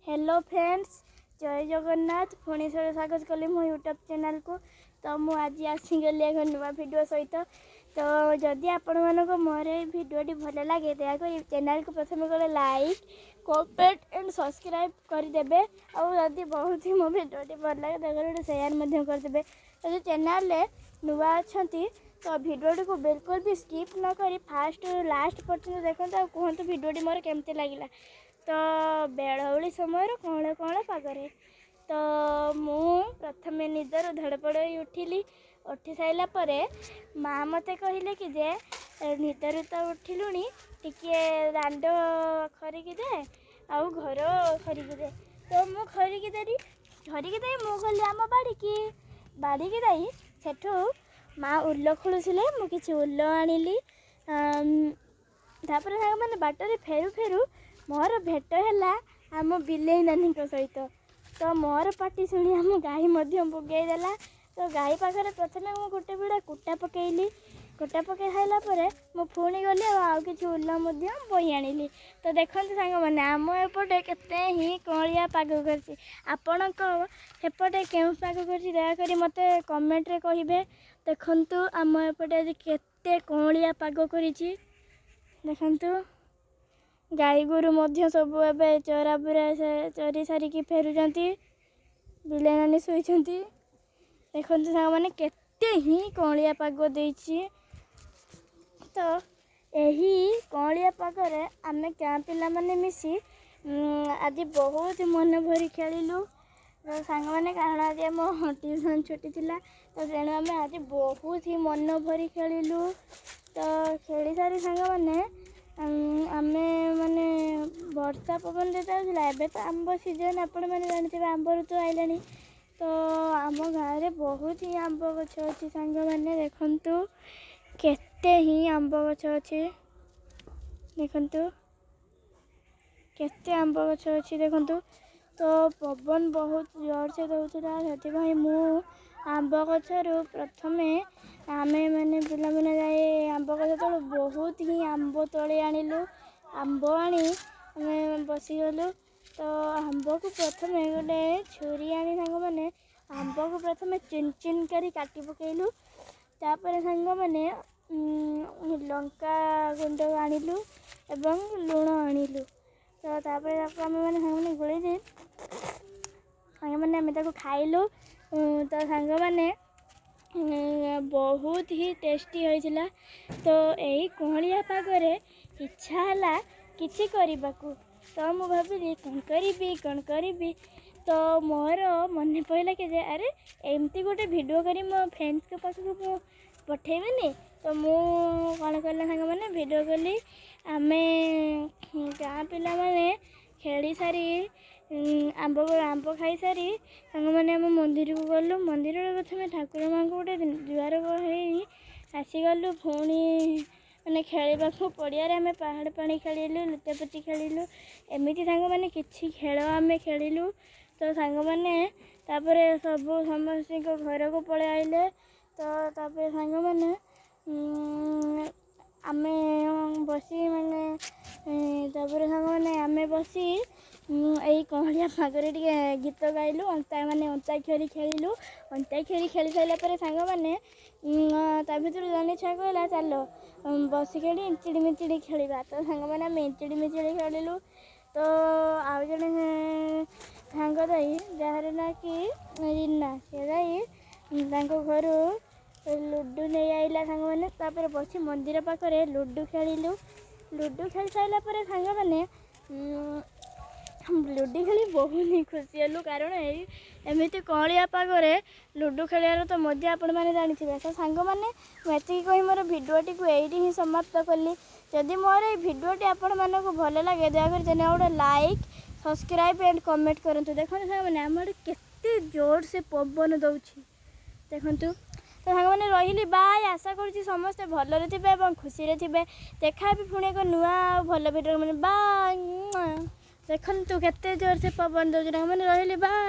Hello friends, जय जगन्नाथ। पुणी थोड़े स्वागत कली मो यूट्यूब चैनल को। तो मुझे आज आसीगली एक नुआ वीडियो सहित। तो जदि आपण मानक मोर भिडियोटी भल लगे दयाकोरी चैनल को प्रथम गले लाइक कमेंट एंड सब्सक्राइब करदे। आदि बहुत ही मो भिडियोटी भल लगे दयाकोरी शेयर करदे। तो चैनल नुआ अच्छा तो भिडियोटी को बिल्कुल भी स्किप न करी फास्ट लास्ट पर्यटन देखते और कहतु भिडियोटी मोर केमती लगे। तो बेलौली समय कौन कौन पागरे तो मु प्रथम निदर धड़पड़ उठिली। उठी सारापर माँ मते कहले कि जे निदर तो उठिलुणी टिके दांड खरिकी दे आउ घर खरिकी दे। तो मु खरिकी दे मु गली आम बाड़ी की दाई सेठू माँ उल्ल खोलुले मुझे उल्ल आनिली। तापर मैंने बाटर फेरु फेरु मोर भेट है आम बिलेई नानी सहित। तो मोर पाटी शुणी आम गाई बुगेदेला। तो गाई पाखे प्रथम मुझे गोटे बिड़ा कुटा पकईली। कुटा पकई सारापर मु पुणी गली आउ कि उल्ल बोई आनिली। तो देखते सांग मैंने आम एपटे केते ही कलिया पाग कर आपटे क्यों पाग कर दयाकोरी मत कमेंट रे कहिबे। देखंतु आम एपटे आज केते कलिया पाग करिछि। देखंतु गाई गोरु मध्य सब एबे चरा बुरा चरी सारिकी फेरुचंती। बिले नानी शोइचंती। देखंतु सांग माने केते ही कलिया पाग देइछि। तो यही कलिया पागरे आमे गाँ पिला माने मिसी आज बहुत मन भरी खेलिलु। तो सांग माने कारण आज आम ट्यूशन छुट्टी थिला। तो तेणु आम आज बहुत ही मन भरी खेलिलु। तो खेली सारी सांग माने आमे माने वर्षा पवन देता एबे तो आंब सीजन आपण मैंने जानते आंब ऋतु आइलानी। तो आम गाँव में बहुत ही आंब गछ अच्छी सांग मैंने देखंतु केते ही आंब गछ अच्छे। देखंतु केते आंब गछ अच्छी देखंतु। तो पवन बहुत जोर से दौला से मु आंब गछरू प्रथमे आमे मैंने पिला मैंने जाए आंब गछ तलू बहुत ही आंब तोड़ी आनिलु। आंब आनी आमे बसीगलु। तो आंब को प्रथम गोटे छुरी आनी सांग मैंने आंब को प्रथम चिन चिन करी काटी पकेलु। तापर सांग मैंने लंका गुंड आनिलु एवं लुण आनिलु। तो तापर आमे मैंने सांग मैंने गोले दे सांग मैंने आमे ताको खाइलु। तो सांग मैंने बहुत ही टेस्टी होइछिला। तो यही कोहलिया पागरे इच्छा हला किछि करिबाकू। तो मु भाबिली कौन करी। तो मोर मन पड़ला कि जे अरे एमती गोटे वीडियो करी मो फ्रेंड्स के पास मु पठेबेनी। तो मु कौन करला सांग मैंने वीडियो कली। आमे गाँ पिला माने खेली सारी आंब खाई सारी सांग मैंने आम मंदिर को गलु। मंदिर प्रथम ठाकुर माँ को गोटे जुआर आसीगलु। पुणी मैंने खेलवा पड़िया आम पहाड़ पानी खेलु लुचापुची खेलु एमती सांग मैंने किछि खेल आम खेलु। तो सांग मैंने तापर सब समस्त घर को पड़े आइले। तो तापर सांग मैंने आमे बसी माने तापर सांग मैंने आमे बसी यही कहलिया पागरे गीत गाइलु। अंता माने अंताक्षरी खेलिलु। अंताक्षरी खेली सारापर सांग मैंने ता भर जन छुआ कहला चल बस खेली इंचिड़ी मिचिड़ी खेलिबा। तो सांग मैंने आम इंचिड़ी मिचिड़ी खेलिलु। तो आउ जड़े सांग दाई जार ना कि रीना से दाई घर लुडु नहीं आइला सांग मैंने। तापर बसी मंदिर पाखे लुडु खेलिलु। लुडु खेली सारापर सांग मैंने लुडु खेली बहुत ही खुशी हेलु। कारण एमती कलिया पागरे लुडु खेलार तो मजा आपण मैंने जानी। तो सांग मैंने मुझे कही मोर भिडियोटी को यही ही समाप्त कली। जदि मोर ये भिडियोटी आपण मानक भल लगे दयाकोरी चैनल गोटे लाइक सब्सक्राइब एंड कमेंट करूँ। देखते सांग मैंने आम केते जोर से पवन दौची देखंतु। तो सांग मैंने रही बाय। आशा करुँची समस्ते भलरे थे और खुशी थे। देखा भी पुणी एक नुआ भल भिडियो मैंने बाय। देखंतु केते जोर से पवन दौची मैंने रही बाय।